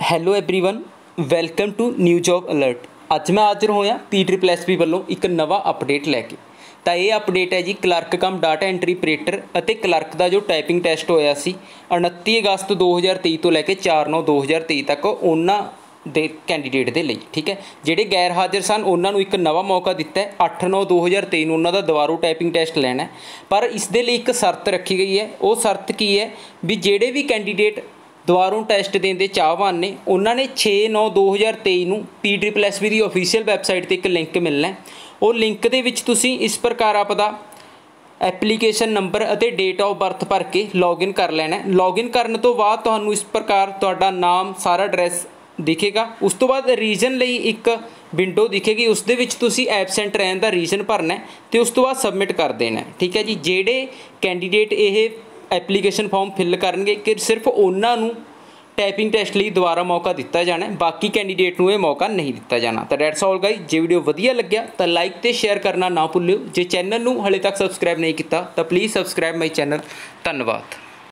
Hello everyone, welcome to new job alert. अज मैं हाजिर होया PSSB ਵੱਲੋਂ एक नवा अपडेट लैके। तो ये अपडेट है जी clerk cum data entry operator और क्लर्क का जो टाइपिंग टैसट होया सी 29 अगस्त 2023 तो लैके 4/9/2023 तक उन्होंने दे कैंडीडेट के लिए, ठीक है। जोड़े गैर हाजिर सन उन्होंने एक नवा मौका दिता है 8/9/2023 उन्होंने दोबारा टाइपिंग टैसट लेना है, पर इस दे लिए एक शर्त रखी गई है। वो शर्त की है भी जोड़े भी कैंडीडेट दोबारों टैसट देने के चाहवान ने उन्होंने 6/9/2023 ਨੂੰ PSSB की ऑफिशियल वैबसाइट पर एक लिंक मिलना है। वो लिंक के विच तुसीं इस प्रकार आपदा एप्लीकेशन नंबर और डेट ऑफ बर्थ भर के लॉगिन कर लेना है। लॉगिन करने तो बाद तुहानूं इस प्रकार तुहाडा नाम सारा एड्रैस दिखेगा। उस तो बाद रीजन लई एक विंडो दिखेगी, उस दे विच तुसीं एबसेंट रहने का रीजन भरना है तो उस तो बाद सबमिट कर देना है, ठीक है जी। जेडे कैंडीडेट ये एप्लीकेशन फॉर्म फिल करनगे कि सिर्फ उन्होंने टाइपिंग टैसट लिए दोबारा मौका दिता जाना है, बाकी कैंडीडेट को यह मौका नहीं दिता जाना। तो that's all guys, J video वधिया लग्या तो लाइक तो शेयर करना ना भुल्लिओ। जे चैनल नूं हले तक सबसक्राइब नहीं किया तो प्लीज़ सबसक्राइब माई चैनल। धन्यवाद।